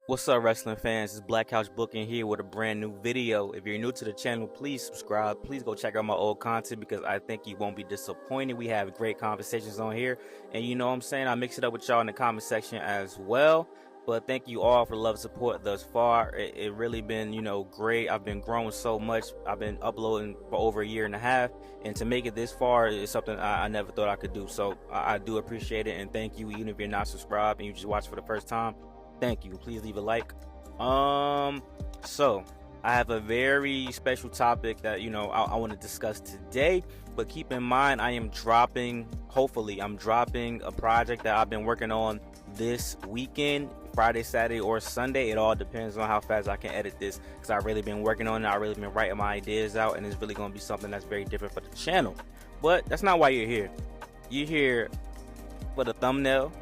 What's up, wrestling fans? It's Black Couch Booking here with a brand new video. If you're new to the channel, please subscribe. Please go check out my old content because I think you won't be disappointed. We have great conversations on here, and you know what I'm saying? I mix it up with y'all in the comment section as well. But thank you all for love and support thus far. It really been, great. I've been growing so much. I've been uploading for over a year and a half, and to make it this far is something I never thought I could do. So I do appreciate it, and thank you. Even if you're not subscribed and you just watch for the first time, thank you. Please leave a like. So I have a very special topic that I want to discuss today, but keep in mind hopefully I'm dropping a project that I've been working on this weekend, Friday, Saturday, or Sunday. It all depends on how fast I can edit this, because I've really been working on it. I've really been writing my ideas out, and it's really going to be something that's very different for the channel. But that's not why you're here. You're here for the thumbnail.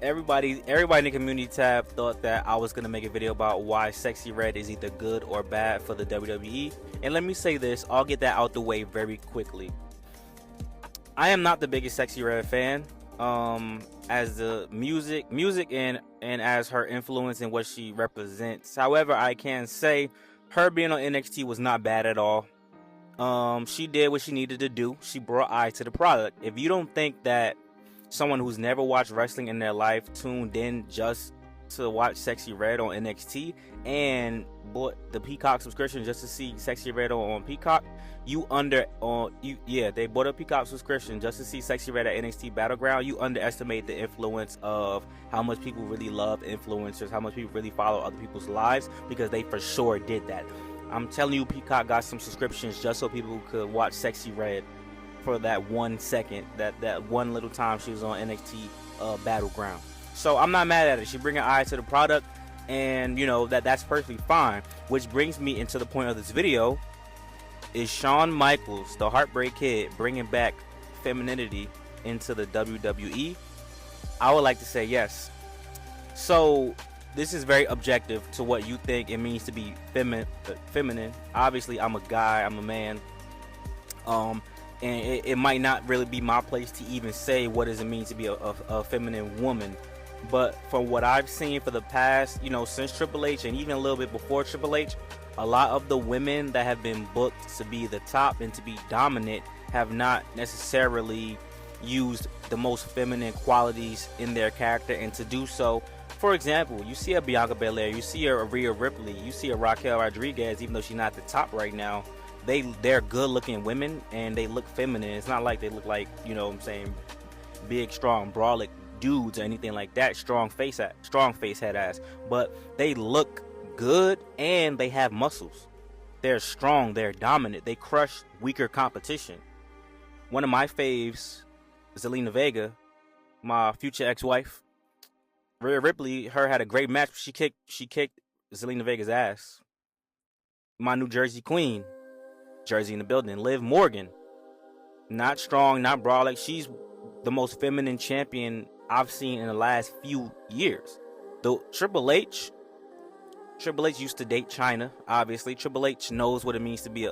Everybody in the community tab thought that I was going to make a video about why Sexy Red is either good or bad for the WWE. And let me say this, I'll get that out the way very quickly. I am not the biggest Sexy Red fan. As the music and as her influence and what she represents. However, I can say her being on NXT was not bad at all. She did what she needed to do. She brought eyes to the product. If you don't think that someone who's never watched wrestling in their life tuned in just to watch Sexy Red on NXT and bought the Peacock subscription just to see Sexy Red on Peacock, they bought a Peacock subscription just to see Sexy Red at NXT Battleground, you underestimate the influence of how much people really love influencers, how much people really follow other people's lives, because they for sure did that. I'm telling you, Peacock got some subscriptions just so people could watch Sexy Red for that 1 second, that one little time she was on NXT Battleground. So I'm not mad at it. She bringing eyes to the product, and that's perfectly fine. Which brings me into the point of this video: is Shawn Michaels, the Heartbreak Kid, bringing back femininity into the WWE? I would like to say yes. So this is very objective to what you think it means to be feminine. Obviously, I'm a guy. I'm a man. And it might not really be my place to even say what does it mean to be a feminine woman. But from what I've seen for the past, since Triple H and even a little bit before Triple H, a lot of the women that have been booked to be the top and to be dominant have not necessarily used the most feminine qualities in their character. And to do so, for example, you see a Bianca Belair, you see a Rhea Ripley, you see a Raquel Rodriguez, even though she's not the top right now, they're good looking women and they look feminine. It's not like they look like, big, strong, brolic dudes or anything like that, strong face head ass, but they look good and they have muscles. They're strong, they're dominant, they crush weaker competition. One of my faves, Zelina Vega, my future ex-wife, Rhea Ripley, her had a great match. She kicked Zelina Vega's ass. My New Jersey queen, Jersey in the building, Liv Morgan, not strong, not brolic. She's the most feminine champion I've seen in the last few years. Though Triple H used to date China. Obviously, Triple H knows what it means to be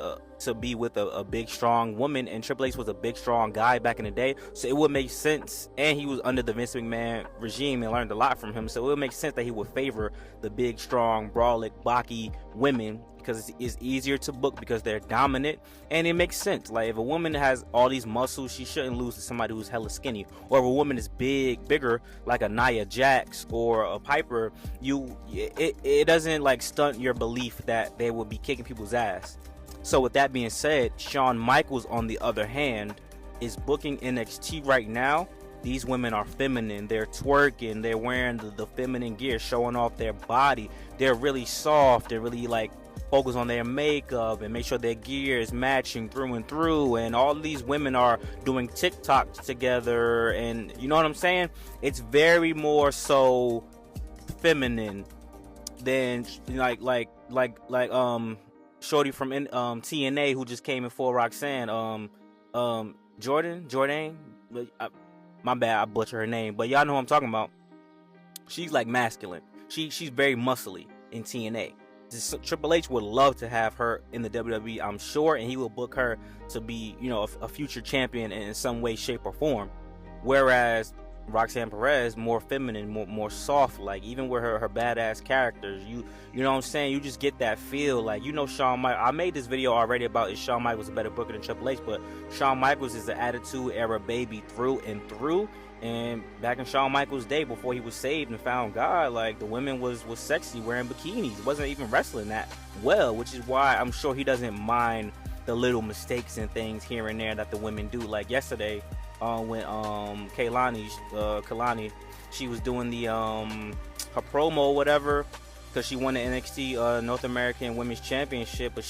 with a big, strong woman, and Triple H was a big, strong guy back in the day. So it would make sense, and he was under the Vince McMahon regime and learned a lot from him. So it would make sense that he would favor the big, strong, brolic, blocky women, because it's easier to book because they're dominant, and it makes sense. Like, if a woman has all these muscles, she shouldn't lose to somebody who's hella skinny. Or if a woman is bigger, like a Nia Jax or a Piper, it doesn't like stunt your belief that they will be kicking people's ass. So with that being said, Shawn Michaels, on the other hand, is booking NXT right now. These women are feminine. They're twerking. They're wearing the feminine gear, showing off their body. They're really soft. They're really focus on their makeup and make sure their gear is matching through and through. And all of these women are doing TikToks together, and you know what I'm saying? It's very more so feminine than shorty from TNA who just came in for Roxanne, Jordan. My bad, I butcher her name, but y'all know who I'm talking about. She's like masculine. She's very muscly in TNA. Triple H would love to have her in the WWE, I'm sure, and he will book her to be, a future champion in some way, shape, or form. Whereas Roxanne Perez more feminine, more soft, like even with her badass characters, you know what I'm saying, you just get that feel. Like, you know, Shawn Michaels, I made this video already about is Shawn Michaels a better booker than Triple H, but Shawn Michaels is the Attitude Era baby through and through. And back in Shawn Michaels' day, before he was saved and found God, like, the women was sexy wearing bikinis. It wasn't even wrestling that well, which is why I'm sure he doesn't mind the little mistakes and things here and there that the women do. Like yesterday, when Kalani, she was doing the her promo or whatever, because she won the NXT North American Women's Championship, but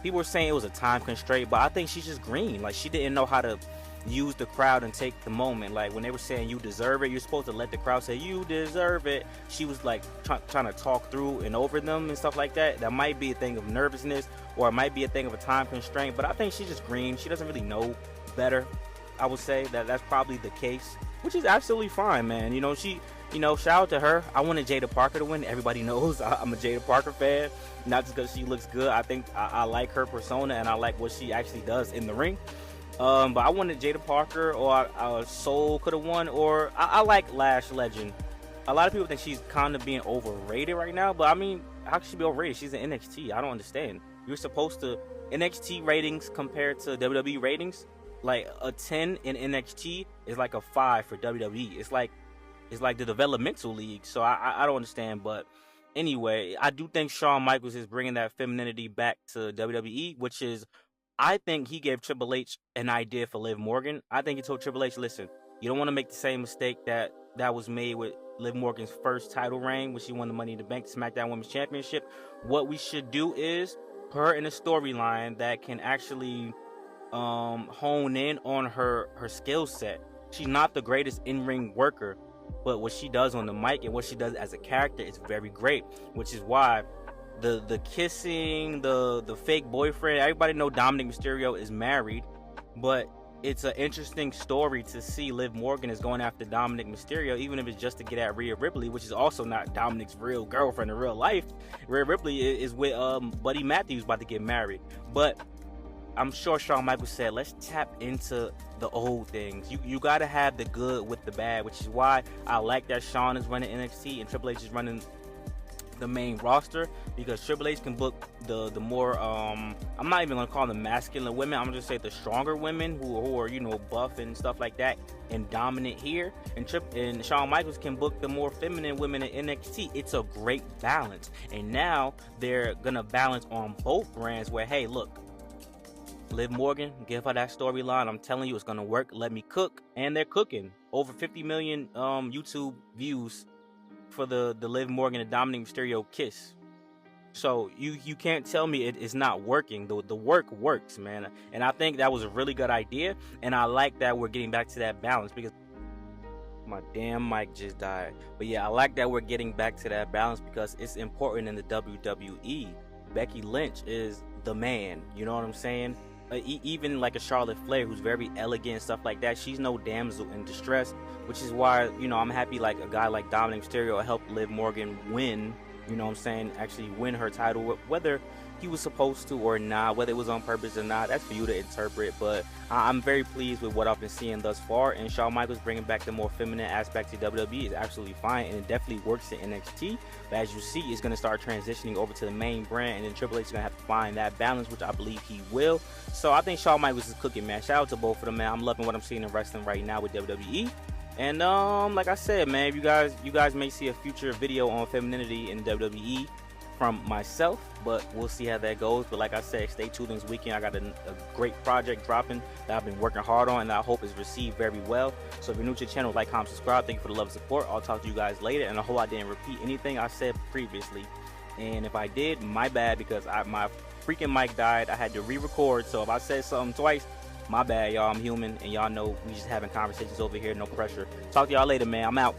people were saying it was a time constraint, but I think she's just green. Like, she didn't know how to use the crowd and take the moment. Like, when they were saying you deserve it, you're supposed to let the crowd say you deserve it, she was like trying to talk through and over them and stuff like that. That might be a thing of nervousness, or it might be a thing of a time constraint, but I think she's just green. She doesn't really know better. I would say that's probably the case, which is absolutely fine, man. You know, shout out to her. I wanted Jada Parker to win. Everybody knows I'm a Jada Parker fan, not just because she looks good. I think I like her persona, and I like what she actually does in the ring. But I wanted Jada Parker, or Soul could have won, or I like Lash Legend. A lot of people think she's kind of being overrated right now, but I mean, how could she be overrated? She's in NXT. I don't understand. You're supposed to, NXT ratings compared to WWE ratings, like a 10 in NXT is like a 5 for WWE. It's like the developmental league. So I don't understand. But anyway, I do think Shawn Michaels is bringing that femininity back to WWE, which is, I think he gave Triple H an idea for Liv Morgan. I think he told Triple H, listen, you don't want to make the same mistake that was made with Liv Morgan's first title reign, when she won the Money in the Bank SmackDown Women's Championship. What we should do is put her in a storyline that can actually hone in on her skill set. She's not the greatest in-ring worker, but what she does on the mic and what she does as a character is very great, which is why the kissing, the fake boyfriend, everybody know Dominic Mysterio is married, but it's an interesting story to see Liv Morgan is going after Dominic Mysterio, even if it's just to get at Rhea Ripley, which is also not Dominic's real girlfriend in real life. Rhea Ripley is with Buddy Matthews, about to get married. But I'm sure Shawn Michaels said, let's tap into the old things. You got to have the good with the bad, which is why I like that Shawn is running NXT and Triple H is running the main roster, because Triple H can book the more I'm not even gonna call them masculine women, I'm gonna just say the stronger women who are, you know, buff and stuff like that and dominant here, and Shawn Michaels can book the more feminine women in NXT. It's a great balance, and now they're gonna balance on both brands where, hey, look, Liv Morgan, give her that storyline. I'm telling you, it's gonna work. Let me cook. And they're cooking. Over 50 million YouTube views for the Liv Morgan and Dominic Mysterio kiss. So you can't tell me it's not working. The work works, man. And I think that was a really good idea. And I like that we're getting back to that balance, because my damn mic just died. But yeah, I like that we're getting back to that balance, because it's important in the WWE. Becky Lynch is the man. You know what I'm saying? Even like a Charlotte Flair, who's very elegant and stuff like that, she's no damsel in distress, which is why, you know, I'm happy like a guy like Dominic Mysterio helped Liv Morgan win, you know what I'm saying, actually win her title, whether he was supposed to or not, whether it was on purpose or not, that's for you to interpret. But I'm very pleased with what I've been seeing thus far, and Shawn Michaels bringing back the more feminine aspect to WWE is absolutely fine, and it definitely works in NXT. But as you see, it's going to start transitioning over to the main brand, and then Triple H is going to have to find that balance, which I believe he will. So I think Shawn Michaels is cooking, man. Shout out to both of them, man. I'm loving what I'm seeing in wrestling right now with WWE. And like I said, man, you guys may see a future video on femininity in WWE from myself, but we'll see how that goes. But like I said, stay tuned this weekend. I got a great project dropping that I've been working hard on, and I hope it's received very well. So if you're new to the channel, like, comment, subscribe. Thank you for the love and support. I'll talk to you guys later, and I hope I didn't repeat anything I said previously, and if I did, my bad, because my freaking mic died. I had to re-record, so if I said something twice, my bad, y'all. I'm human, and y'all know we just having conversations over here, no pressure. Talk to y'all later, man. I'm out.